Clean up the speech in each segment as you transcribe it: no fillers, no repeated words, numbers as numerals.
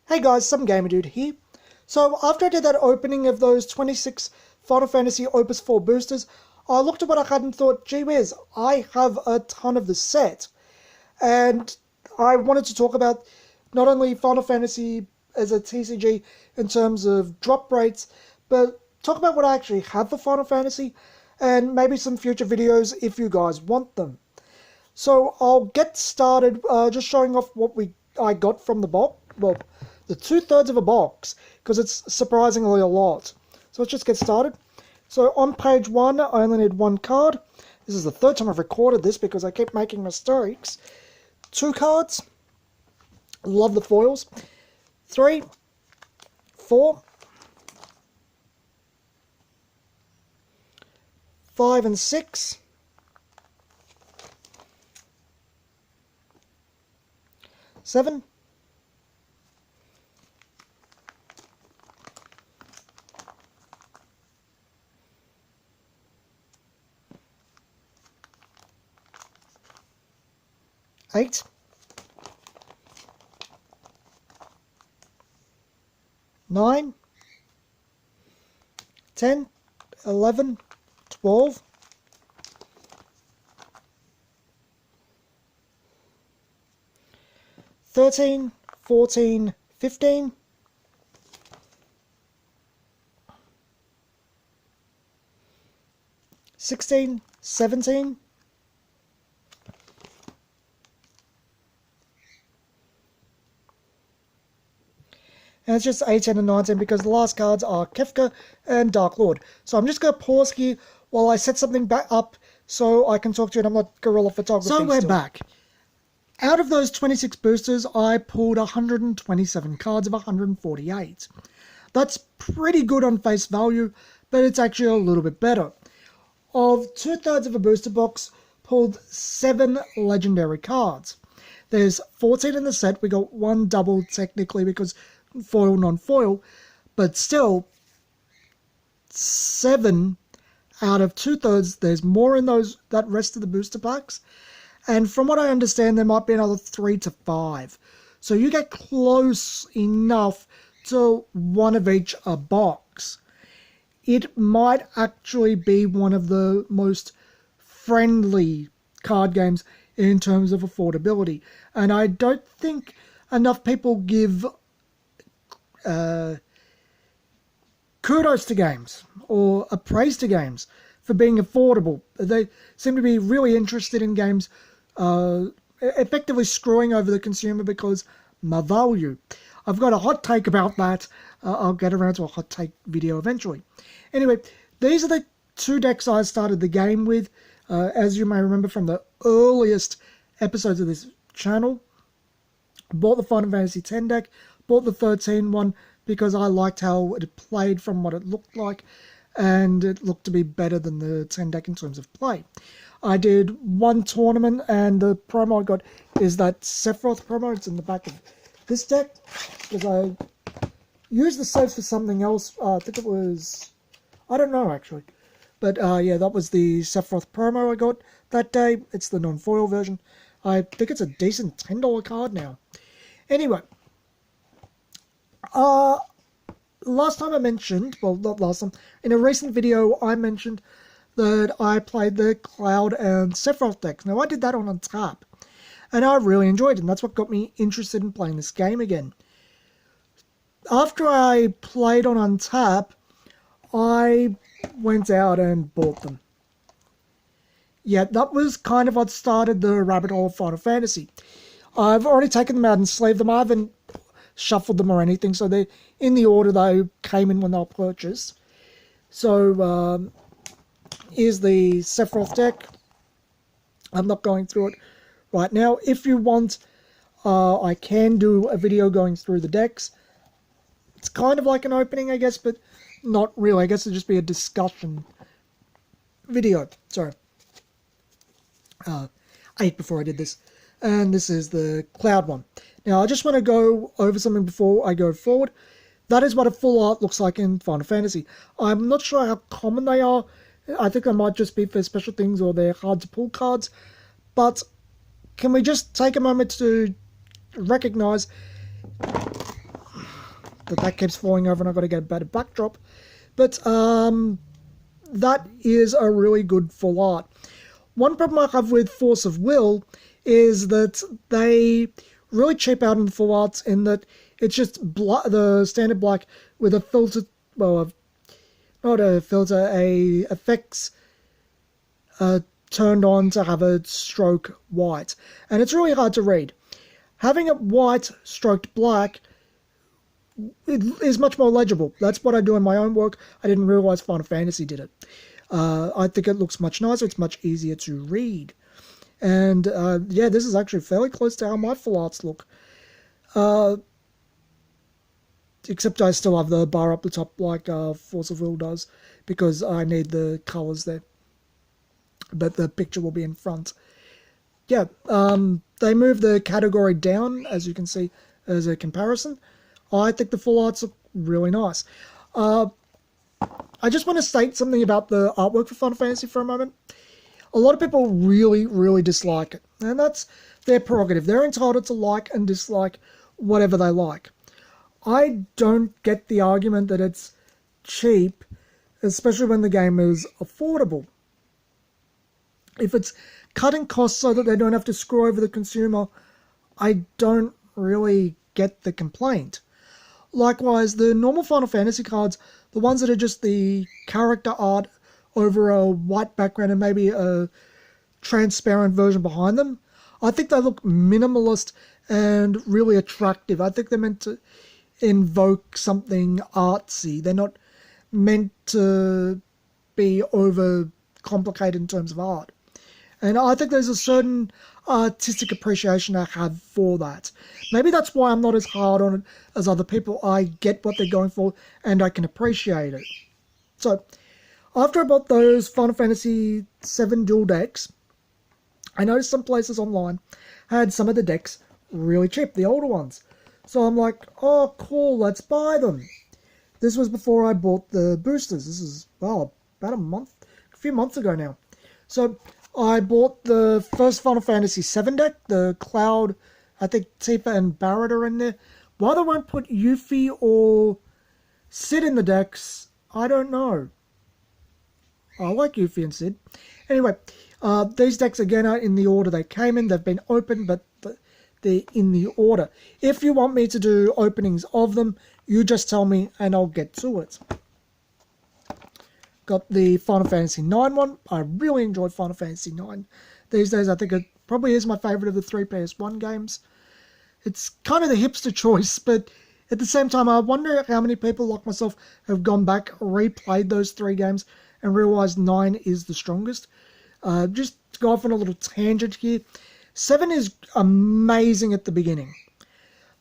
Hey guys, some gamer dude here. So after I did that opening of those 26 Final Fantasy Opus 4 boosters, I looked at what I had and thought, gee whiz, I have a ton of the set. And I wanted to talk about not only Final Fantasy as a TCG in terms of drop rates, but talk about what I actually have for Final Fantasy, and maybe some future videos if you guys want them. So I'll get started just showing off what I got from the box. Well, the 2/3 of a box, because it's surprisingly a lot. So let's just get started. So on page 1, I only need 1 card. This is the 3rd time I've recorded this because I keep making mistakes. 2 cards. Love the foils. 3, 4, 5 and 6. 7. 8. 9. 10. 11. 12. 13. 14. 15. 16. 17. 'And it's just 18 and 19 because the last cards are Kefka and Dark Lord. So I'm just going to pause here while I set something back up so I can talk to you, and I'm not guerrilla photography. So we're back. Out of those 26 boosters, I pulled 127 cards of 148. That's pretty good on face value, but it's actually a little bit better. Of 2/3 of a booster box, pulled 7 legendary cards. There's 14 in the set. We got 1 double technically because foil, non-foil, but still 7 out of 2/3. There's more in that rest of the booster packs, and from what I understand, there might be another 3 to 5. So you get close enough to 1 of each a box. It might actually be one of the most friendly card games in terms of affordability, and I don't think enough people give kudos to games or a praise to games for being affordable. They seem to be really interested in games effectively screwing over the consumer because my value. I've got a hot take about that. I'll get around to a hot take video eventually. Anyway, these are the 2 decks I started the game with. As you may remember from the earliest episodes of this channel, bought the Final Fantasy X deck, bought the 13 one because I liked how it played from what it looked like, and it looked to be better than the 10 deck in terms of play. I did 1 tournament, and the promo I got is that Sephiroth promo. It's in the back of this deck, because I used the saves for something else. I think it was, I don't know actually. But yeah, that was the Sephiroth promo I got that day. It's the non-foil version. I think it's a decent $10 card now. Anyway, last time I mentioned, well, not last time, in a recent video I mentioned that I played the Cloud and Sephiroth decks. Now I did that on Untap, and I really enjoyed it, and that's what got me interested in playing this game again. After I played on Untap, I went out and bought them. Yeah, that was kind of what started the rabbit hole of Final Fantasy. I've already taken them out and slaved them. I haven't shuffled them or anything, so they're in the order they came in when they were purchased. So here's the Sephiroth deck. I'm not going through it right now. If you want, I can do a video going through the decks. It's kind of like an opening, I guess, but not really. I guess it'd just be a discussion video. Sorry. I ate before I did this. And this is the Cloud one. Now, I just want to go over something before I go forward. That is what a full art looks like in Final Fantasy. I'm not sure how common they are. I think they might just be for special things or they're hard to pull cards. But can we just take a moment to recognize but that keeps falling over and I've got to get a better backdrop. But that is a really good full art. One problem I have with Force of Will is that they really cheap out in the full arts in that it's just the standard black with a filter, well, not a filter, a effects turned on to have a stroke white. And it's really hard to read. Having it white stroked black, it is much more legible. That's what I do in my own work. I didn't realize Final Fantasy did it. I think it looks much nicer. It's much easier to read. And yeah, this is actually fairly close to how my full arts look. Except I still have the bar up the top like Force of Will does, because I need the colours there. But the picture will be in front. Yeah, they move the category down, as you can see, as a comparison. I think the full arts look really nice. I just want to state something about the artwork for Final Fantasy for a moment. A lot of people really, really dislike it. And that's their prerogative. They're entitled to like and dislike whatever they like. I don't get the argument that it's cheap, especially when the game is affordable. If it's cutting costs so that they don't have to screw over the consumer, I don't really get the complaint. Likewise, the normal Final Fantasy cards, the ones that are just the character art over a white background and maybe a transparent version behind them, I think they look minimalist and really attractive. I think they're meant to invoke something artsy. They're not meant to be over complicated in terms of art. And I think there's a certain artistic appreciation I have for that. Maybe that's why I'm not as hard on it as other people. I get what they're going for and I can appreciate it. So, after I bought those Final Fantasy VII dual decks, I noticed some places online had some of the decks really cheap, the older ones. So I'm like, oh cool, let's buy them. This was before I bought the boosters. This is, well, about a few months ago now. So I bought the first Final Fantasy VII deck, the Cloud, I think Tifa and Barrett are in there. Why they won't put Yuffie or Sid in the decks, I don't know. I like Yuffie and Sid. Anyway, these decks again are in the order they came in. They've been opened, but they're in the order. If you want me to do openings of them, you just tell me and I'll get to it. Got the Final Fantasy IX one. I really enjoyed Final Fantasy IX. These days I think it probably is my favourite of the 3 PS1 games. It's kind of the hipster choice, but at the same time I wonder how many people like myself have gone back, replayed those 3 games and realised 9 is the strongest. Just to go off on a little tangent here, 7 is amazing at the beginning.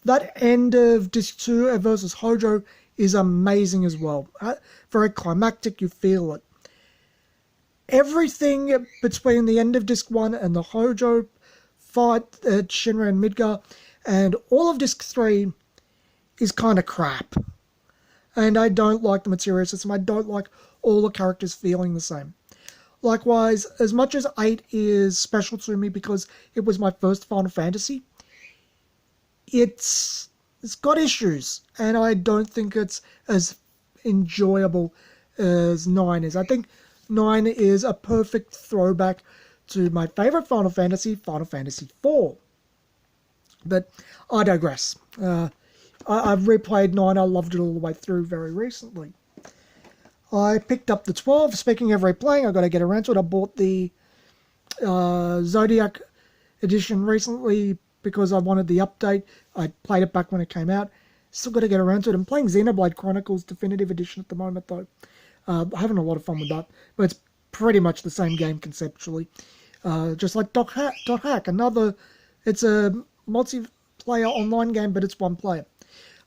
That end of Disc 2 versus Hojo is amazing as well. Very climactic, you feel it. Everything between the end of Disc 1 and the Hojo fight at Shinra and Midgar and all of Disc 3 is kind of crap. And I don't like the material system. I don't like all the characters feeling the same. Likewise, as much as 8 is special to me because it was my first Final Fantasy, it's got issues, and I don't think it's as enjoyable as 9 is. I think 9 is a perfect throwback to my favourite Final Fantasy, Final Fantasy 4. But I digress. I've replayed 9, I loved it all the way through very recently. I picked up the 12. Speaking of replaying, I've got to get around to it. I bought the Zodiac edition recently because I wanted the update. I played it back when it came out. Still got to get around to it. I'm playing Xenoblade Chronicles Definitive Edition at the moment, though. Having a lot of fun with that. But it's pretty much the same game conceptually. Just like Dot Hack. It's a multiplayer online game, but it's one player.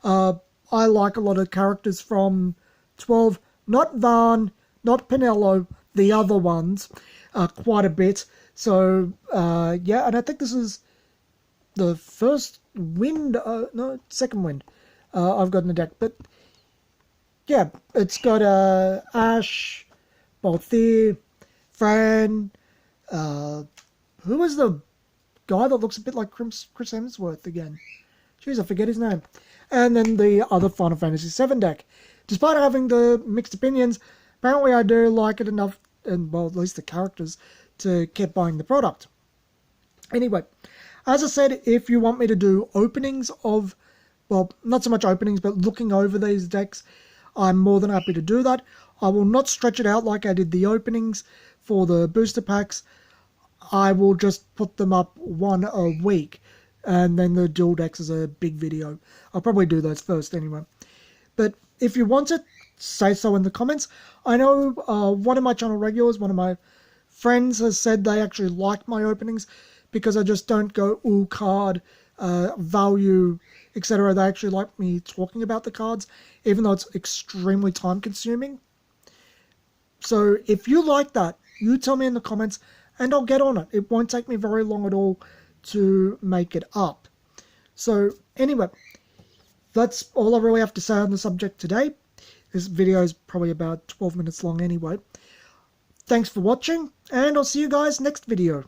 I like a lot of characters from 12. Not Vaughn, not Pinello, the other ones, quite a bit. So, yeah, and I think this is the first second wind I've got in the deck. But, yeah, it's got Ash, Balthier, Fran, who is the guy that looks a bit like Chris Hemsworth again? Jeez, I forget his name. And then the other Final Fantasy VII deck. Despite having the mixed opinions, apparently I do like it enough, and well, at least the characters, to keep buying the product. Anyway, as I said, if you want me to do openings of, well, not so much openings, but looking over these decks, I'm more than happy to do that. I will not stretch it out like I did the openings for the booster packs. I will just put them up one a week, and then the dual decks is a big video. I'll probably do those first anyway. But if you want it, say so in the comments. I know one of my channel regulars, one of my friends, has said they actually like my openings because I just don't go all card, value, etc. They actually like me talking about the cards, even though it's extremely time consuming. So if you like that, you tell me in the comments and I'll get on it. It won't take me very long at all to make it up. So anyway, that's all I really have to say on the subject today. This video is probably about 12 minutes long anyway. Thanks for watching, and I'll see you guys next video.